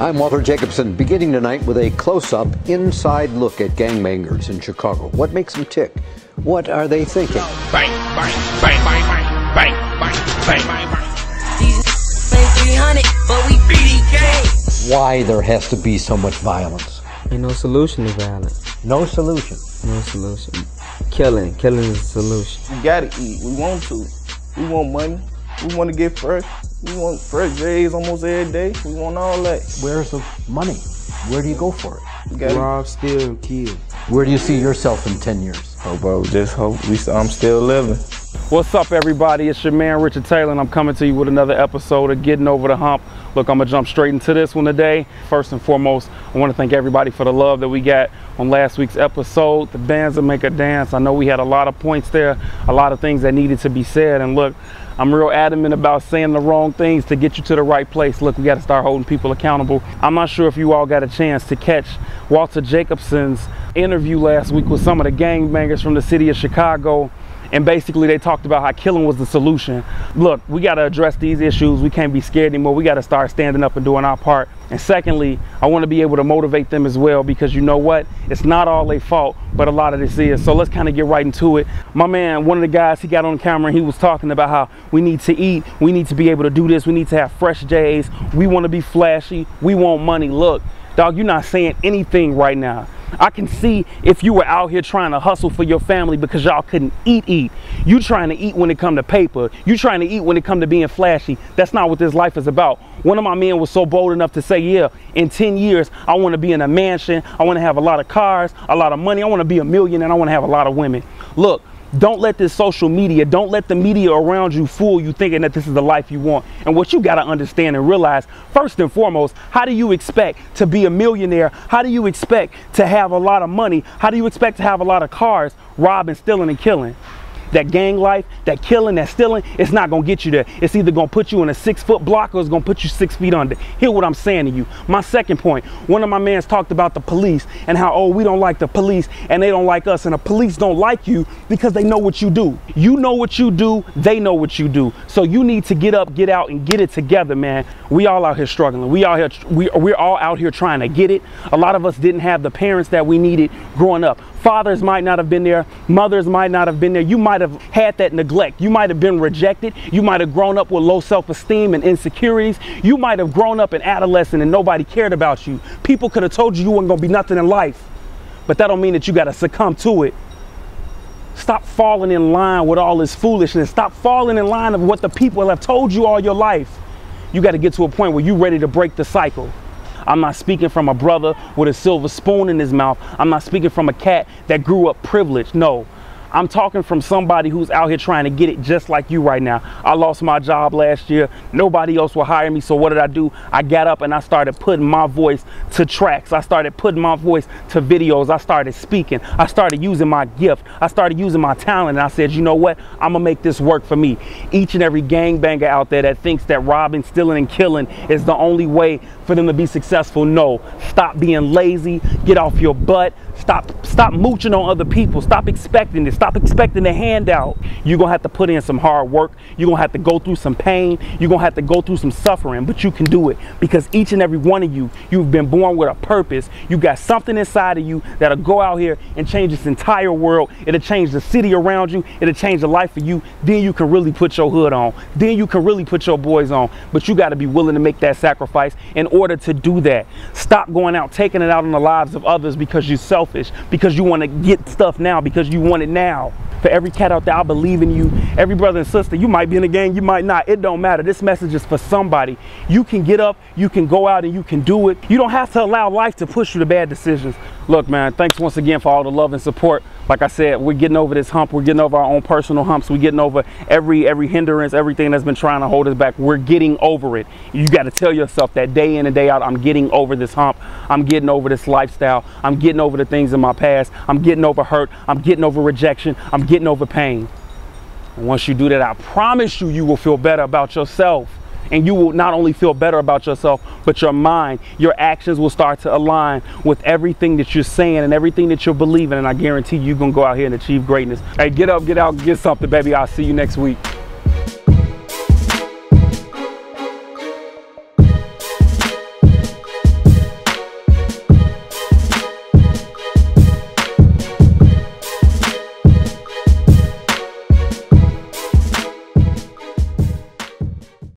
I'm Walter Jacobson, beginning tonight with a close-up, inside look at gangbangers in Chicago. What makes them tick? What are they thinking? Bang, bang, bang, bang, bang, bang, bang, bang, bang. These 300, but we BDK. Why there has to be so much violence? Ain't no solution to violence. No solution. No solution. Killing is the solution. We gotta eat. We want to. We want money. We want to get fresh. We want fresh days almost every day. We want all that. Where's the money? Where do you go for it? We gotta Rob, steal, and kill. Where do you see yourself in 10 years? Oh, bro, just hope I'm still living. What's up, everybody? It's your man, Richard Taylor, and I'm coming to you with another episode of Getting Over the Hump. Look, I'm going to jump straight into this one today. First and foremost, I want to thank everybody for the love that we got on last week's episode, The Bands That Make a Dance. I know we had a lot of points there, a lot of things that needed to be said, and look, I'm real adamant about saying the wrong things to get you to the right place. Look, we got to start holding people accountable. I'm not sure if you all got a chance to catch Walter Jacobson's interview last week with some of the gangbangers from the city of Chicago. And basically they talked about how killing was the solution. Look, we got to address these issues. We can't be scared anymore. We got to start standing up and doing our part. And secondly, I want to be able to motivate them as well, because you know what? It's not all their fault, but a lot of this is. So let's kind of get right into it. My man, one of the guys, he got on camera and he was talking about how we need to eat. We need to be able to do this. We need to have fresh J's. We want to be flashy. We want money. Look, dog, you're not saying anything right now. I can see if you were out here trying to hustle for your family because y'all couldn't eat. You trying to eat when it come to paper. You trying to eat when it come to being flashy. That's not what this life is about. One of my men was so bold enough to say, yeah, in 10 years, I want to be in a mansion. I want to have a lot of cars, a lot of money. I want to be a millionaire, and I want to have a lot of women. Look, don't let this social media, don't let the media around you fool you thinking that this is the life you want. And what you got to understand and realize, first and foremost, how do you expect to be a millionaire? How do you expect to have a lot of money? How do you expect to have a lot of cars, robbing, stealing, and killing? That gang life, that killing, that stealing, it's not going to get you there. It's either going to put you in a 6-foot block or it's going to put you 6 feet under. Hear what I'm saying to you. My second point, one of my mans talked about the police and how, oh, we don't like the police and they don't like us, and the police don't like you because they know what you do. You know what you do, they know what you do. So you need to get up, get out, and get it together, man. We all out here struggling. We're all out here trying to get it. A lot of us didn't have the parents that we needed growing up. Fathers might not have been there. Mothers might not have been there. You might have had that neglect. You might have been rejected. You might have grown up with low self-esteem and insecurities. You might have grown up an adolescent and nobody cared about you. People could have told you weren't going to be nothing in life. But that don't mean that you got to succumb to it. Stop falling in line with all this foolishness. Stop falling in line of what the people have told you all your life. You got to get to a point where you're ready to break the cycle. I'm not speaking from a brother with a silver spoon in his mouth. I'm not speaking from a cat that grew up privileged. No, I'm talking from somebody who's out here trying to get it just like you right now. I lost my job last year. Nobody else will hire me. So what did I do? I got up and I started putting my voice to tracks. I started putting my voice to videos. I started speaking. I started using my gift. I started using my talent. And I said, you know what? I'm going to make this work for me. Each and every gangbanger out there that thinks that robbing, stealing, and killing is the only way for them to be successful, no. Stop being lazy. Get off your butt. Stop mooching on other people. Stop expecting it. Stop expecting a handout. You're going to have to put in some hard work. You're going to have to go through some pain. You're going to have to go through some suffering, but you can do it, because each and every one of you, you've been born with a purpose. You got something inside of you that'll go out here and change this entire world. It'll change the city around you. It'll change the life of you. Then you can really put your hood on. Then you can really put your boys on. But you got to be willing to make that sacrifice in order to do that. Stop going out taking it out on the lives of others because you're selfish, because you want to get stuff now, because you want it now. For every cat out there, I believe in you. Every brother and sister, you might be in the gang, you might not. It don't matter. This message is for somebody. You can get up, you can go out, and you can do it. You don't have to allow life to push you to bad decisions. Look, man, thanks once again for all the love and support. Like I said, we're getting over this hump. We're getting over our own personal humps. We're getting over every hindrance, everything that's been trying to hold us back. We're getting over it. You got to tell yourself that day in and day out, I'm getting over this hump. I'm getting over this lifestyle. I'm getting over the things in my past. I'm getting over hurt. I'm getting over rejection. I'm getting over pain. And once you do that, I promise you, you will feel better about yourself. And you will not only feel better about yourself, but your mind, your actions will start to align with everything that you're saying and everything that you're believing. And I guarantee you're going to go out here and achieve greatness. Hey, get up, get out, get something, baby. I'll see you next week.